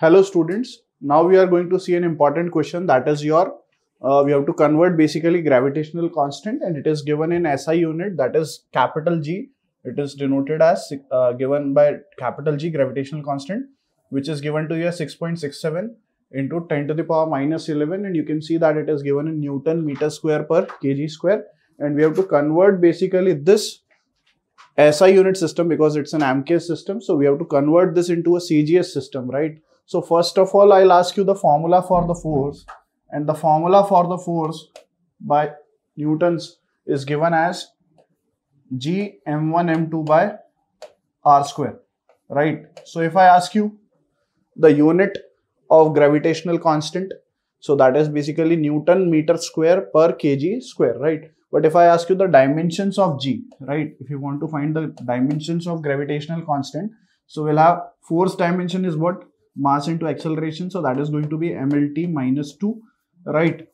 Hello students, now we are going to see an important question, that is your we have to convert basically gravitational constant, and it is given in SI unit, that is capital G. It is denoted as given by capital G, gravitational constant, which is given to you as 6.67 into 10 to the power minus 11, and you can see that it is given in Newton meter square per kg square, and we have to convert basically this SI unit system because it's an MK system, so we have to convert this into a CGS system, right? So first of all, I'll ask you the formula for the force, and the formula for the force by Newton's is given as G m1 m2 by r square, right? So if I ask you the unit of gravitational constant, so that is basically Newton meter square per kg square, right? But if I ask you the dimensions of G, right, if you want to find the dimensions of gravitational constant, so we'll have force dimension is what? Mass into acceleration, so that is going to be mlt minus 2, right?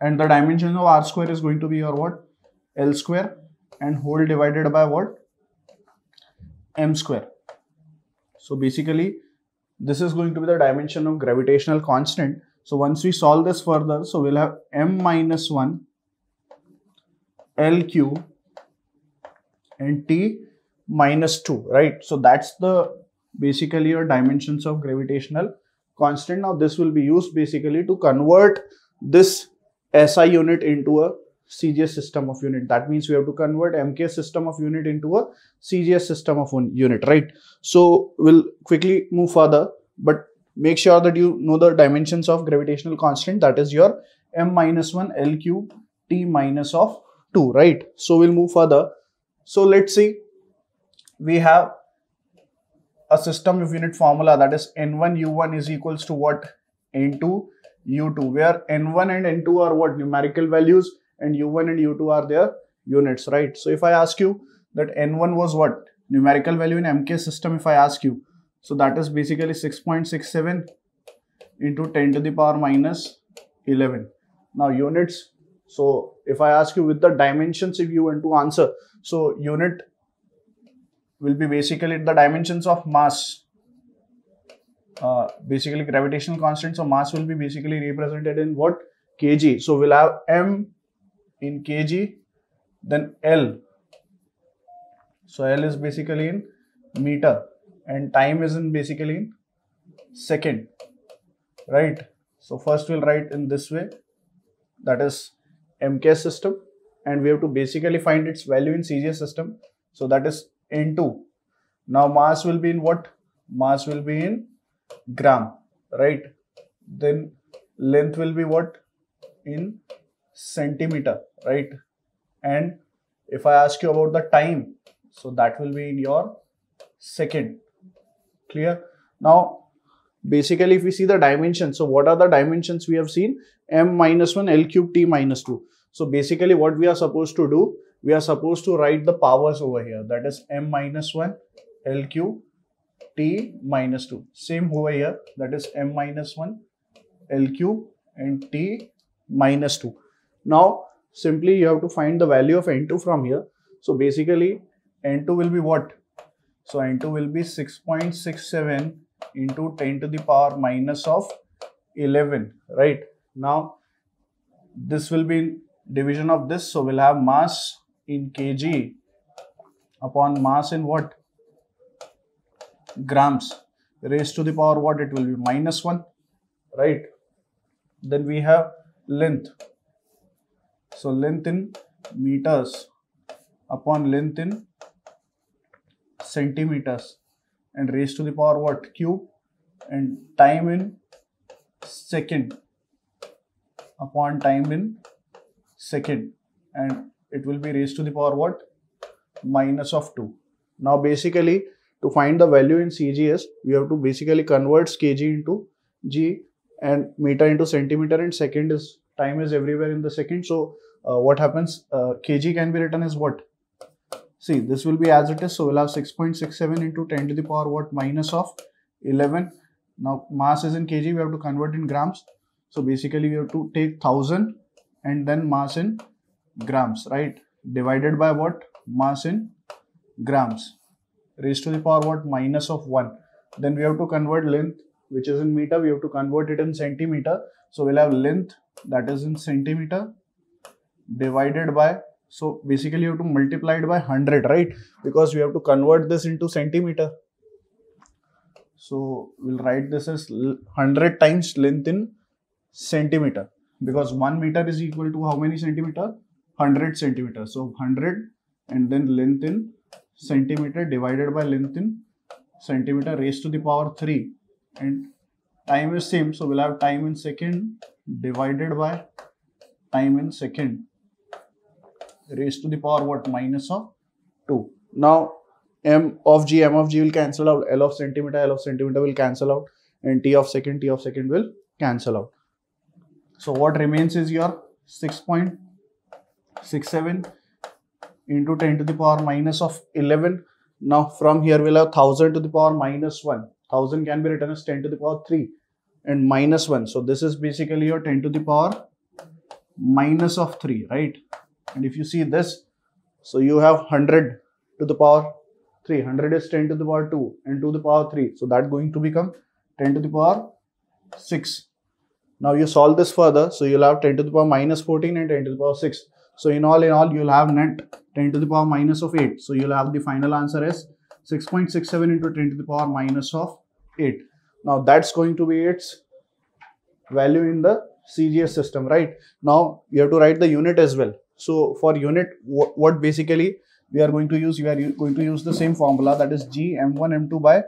And the dimension of r square is going to be your what? L square, and whole divided by what? M square. So basically this is going to be the dimension of gravitational constant. So once we solve this further, so we'll have m minus 1 L cube and t minus 2, right? So that's the basically your dimensions of gravitational constant. Now this will be used basically to convert this SI unit into a CGS system of unit. That means we have to convert MK system of unit into a CGS system of unit, right? So we'll quickly move further, but make sure that you know the dimensions of gravitational constant, that is your m minus 1 L cube t minus of 2, right? So we'll move further. So let's see, we have a system of unit formula, that is n1 u1 is equals to what? N2 u2, where n1 and n2 are what? Numerical values, and u1 and u2 are their units, right? So if I ask you that n1 was what? Numerical value in MK system, if I ask you, so that is basically 6.67 into 10 to the power minus 11. Now units, so if I ask you with the dimensions, if you want to answer, so unit will be basically the dimensions of mass, basically gravitational constant, so mass will be basically represented in what? Kg. So we'll have m in kg, then L, so L is basically in meter, and time is in basically in second, right? So first we'll write in this way, that is MK system, and we have to basically find its value in CGS system, so that is N2. Now mass will be in what? Mass will be in gram, right? Then length will be what? In centimeter, right? And if I ask you about the time, so that will be in your second. Clear? Now basically if we see the dimensions, so what are the dimensions we have seen? M minus 1 L cube t minus 2. So basically what we are supposed to do, we are supposed to write the powers over here, that is m minus 1 L cube t minus 2. Same over here, that is m minus 1 L cube and t minus 2. Now simply you have to find the value of N2 from here. So basically N2 will be what? So N2 will be 6.67 into 10 to the power minus of 11, right? Now this will be division of this, so we'll have mass in kg upon mass in what? Grams, raised to the power what? It will be minus 1, right? Then we have length, so length in meters upon length in centimeters, and raised to the power what? Cube, and time in second upon time in second, and it will be raised to the power what? Minus of 2. Now basically to find the value in CGS, we have to basically convert kg into G and meter into centimeter, and second is time is everywhere in the second. So what happens? Kg can be written as what? See, this will be as it is, so we'll have 6.67 into 10 to the power what? Minus of 11. Now mass is in kg, we have to convert in grams, so basically we have to take 1000 and then mass in grams, right? Divided by what? Mass in grams, raised to the power what? Minus of 1. Then we have to convert length which is in meter, we have to convert it in centimeter. So we'll have length, that is in centimeter, divided by, so basically you have to multiply it by 100, right? Because we have to convert this into centimeter. So we'll write this as 100 times length in centimeter, because 1 meter is equal to how many centimeter? 100 centimeters. So 100 and then length in centimeter divided by length in centimeter raised to the power 3, and time is same, so we'll have time in second divided by time in second raised to the power what? Minus of 2. Now m of g will cancel out, L of centimeter will cancel out, and T of second will cancel out. So what remains is your 6.67 into 10 to the power minus of 11. Now from here we'll have 1000 to the power minus 1. 1000 can be written as 10 to the power 3 and minus 1. So this is basically your 10 to the power minus of 3, right? And if you see this, so you have 100 to the power 3. 100 is 10 to the power 2 and 2 to the power 3. So that's going to become 10 to the power 6. Now you solve this further. So you'll have 10 to the power minus 14 and 10 to the power 6. So in all, you'll have net 10 to the power minus of 8. So you'll have the final answer as 6.67 into 10 to the power minus of 8. Now that's going to be its value in the CGS system, right? Now you have to write the unit as well. So for unit, what basically we are going to use? We are going to use the same formula, that is G m1 m2 by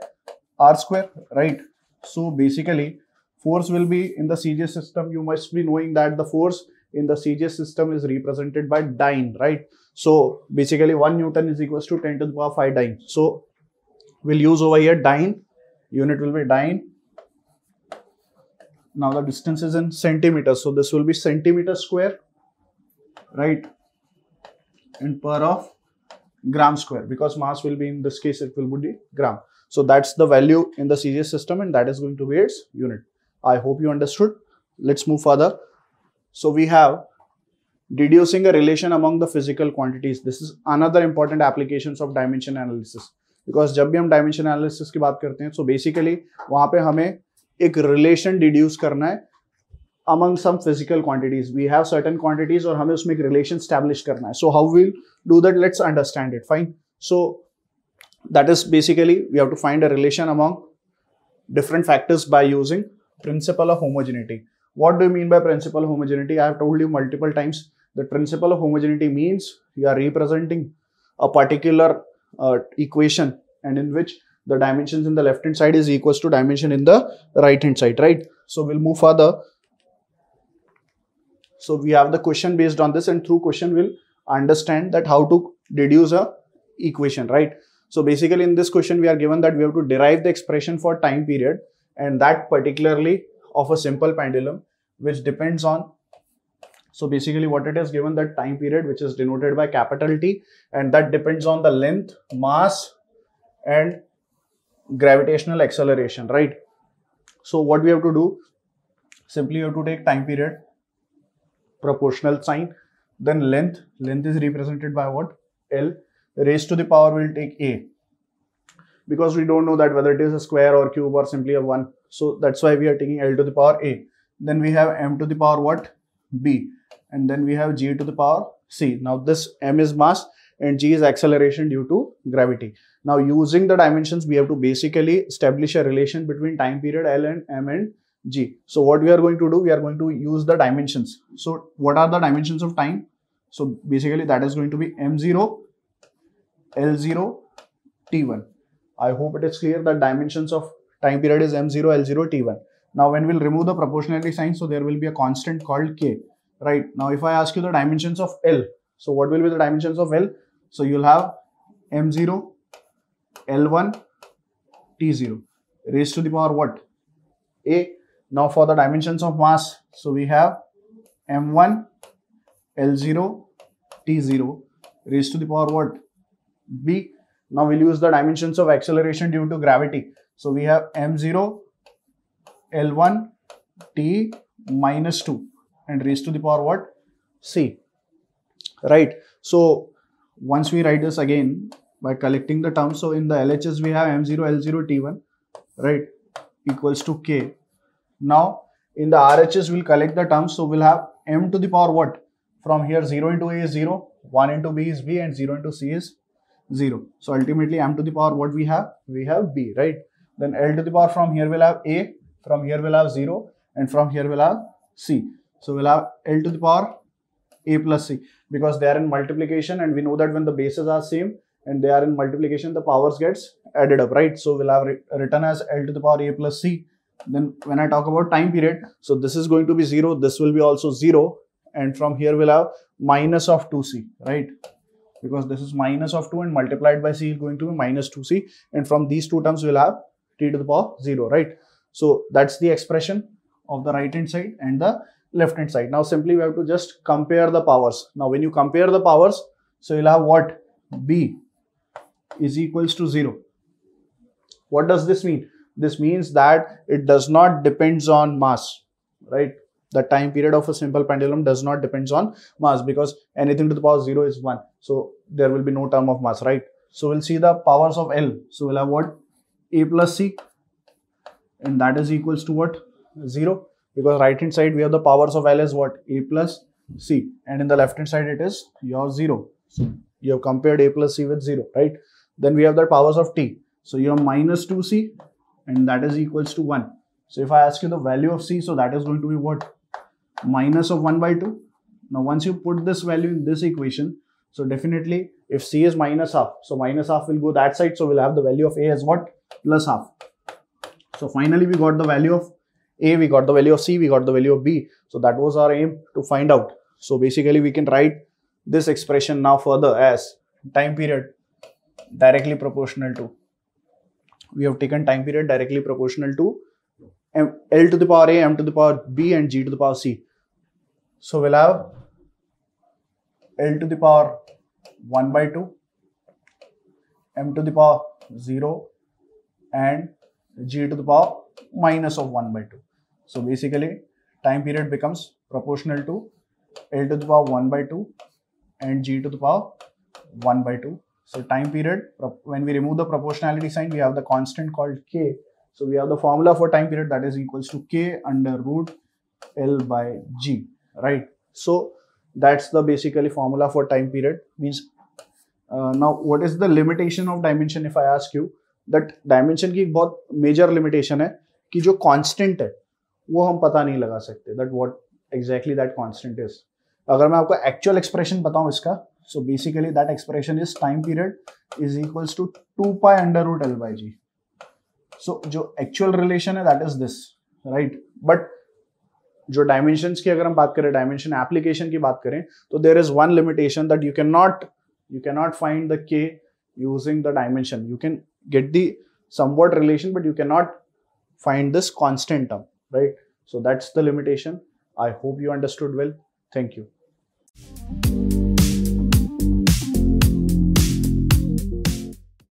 r square, right? So basically force will be in the CGS system. You must be knowing that the force in the CGS system is represented by dyne, right? So basically 1 Newton is equals to 10 to the power 5 dyne. So we'll use over here dyne. Unit will be dyne. Now the distance is in centimeters. So this will be centimeter square, right? And per of gram square, because mass will be, in this case it will be gram. So that's the value in the CGS system, and that is going to be its unit. I hope you understood. Let's move further. So we have deducing a relation among the physical quantities. This is another important applications of dimension analysis, because जब भी हम dimension analysis की बात करते हैं, so basically वहाँ पे हमें एक relation deduce करना है among some physical quantities. We have certain quantities और हमें उसमें एक relation establish करना है. So how we'll do that? Let's understand it. Fine. So that is basically we have to find a relation among different factors by using principle of homogeneity. What do you mean by principle of homogeneity? I have told you multiple times. The principle of homogeneity means you are representing a particular equation, and in which the dimensions in the left hand side is equals to dimension in the right hand side, right? So we'll move further. So we have the question based on this, and through question we'll understand that how to deduce a equation, right? So basically in this question we are given that we have to derive the expression for time period, and that particularly of a simple pendulum, which depends on, so basically what it is given, that time period which is denoted by capital T, and that depends on the length, mass and gravitational acceleration, right? So what we have to do, simply you have to take time period, proportional sign, then length is represented by what? L, raised to the power will take A, because we don't know that whether it is a square or cube or simply a 1. So that's why we are taking L to the power A. Then we have M to the power what? B. And then we have G to the power C. Now this M is mass and G is acceleration due to gravity. Now using the dimensions, we have to basically establish a relation between time period L and M and G. So what we are going to do, we are going to use the dimensions. So what are the dimensions of time? So basically that is going to be M0, L0, T1. I hope it is clear that dimensions of time period is M0, L0, T1. Now when we'll remove the proportionality sign, so there will be a constant called K, right? Now if I ask you the dimensions of L, so what will be the dimensions of L? So you'll have M0, L1, T0 raised to the power what? A. Now for the dimensions of mass, so we have M1, L0, T0 raised to the power what? B. Now we'll use the dimensions of acceleration due to gravity. So we have M0, L1, T minus 2 and raised to the power what? C. Right. So once we write this again by collecting the terms, so in the LHS we have M0, L0, T1, right? equals to k. Now in the RHS we'll collect the terms, so we'll have m to the power what? From here 0 into a is 0, 1 into b is b, and 0 into c is 0. So ultimately m to the power what we have? We have b, right? Then L to the power from here will have a, from here will have 0, and from here will have c. So we'll have L to the power a plus c, because they are in multiplication, and we know that when the bases are same and they are in multiplication, the powers gets added up, right? So we'll have written as L to the power a plus c. Then when I talk about time period, so this is going to be 0, this will be also 0, and from here we'll have minus of 2c, right? Because this is minus of 2 and multiplied by c is going to be minus 2c, and from these two terms we'll have t to the power 0, right? So that's the expression of the right hand side and the left hand side. Now simply we have to just compare the powers. Now when you compare the powers, so you'll have what? B is equals to 0. What does this mean? This means that it does not depends on mass, right? The time period of a simple pendulum does not depends on mass, because anything to the power 0 is 1. So there will be no term of mass, right? So we'll see the powers of L. So we'll have what? A plus c, and that is equals to what? 0. Because right hand side we have the powers of L is what? A plus c, and in the left hand side it is your 0. So you have compared a plus c with 0, right? Then we have the powers of t. So you have minus 2c, and that is equals to 1. So if I ask you the value of c, so that is going to be what? Minus of 1 by 2. Now once you put this value in this equation, so definitely if c is minus half, so minus half will go that side, so we'll have the value of a as what? Plus half. So finally we got the value of a, we got the value of c, we got the value of b. So that was our aim to find out. So basically we can write this expression now further as time period directly proportional to, we have taken time period directly proportional to L to the power a, m to the power b, and g to the power c. So we'll have L to the power 1 by 2, m to the power 0, and g to the power minus of 1 by 2. So basically time period becomes proportional to L to the power 1 by 2 and g to the power 1 by 2. So time period, when we remove the proportionality sign, we have the constant called k. So we have the formula for time period, that is equals to k under root L by g, right? So that's the basically formula for time period. Means now what is the limitation of dimension? If I ask you that dimension की एक बहुत major limitation है कि जो constant है वो हम पता नहीं लगा सकते, that what exactly that constant is. अगर मैं आपको actual expression बताऊं इसका, so basically that expression is time period is equals to 2 pi under root L by g. So जो actual relation है that is this, right? But जो dimensions की अगर हम बात करें, dimension application की बात करें, तो there is one limitation that you cannot find the k using the dimension. You can get the somewhat relation, but you cannot find this constant term, right? So that's the limitation. I hope you understood well. Thank you.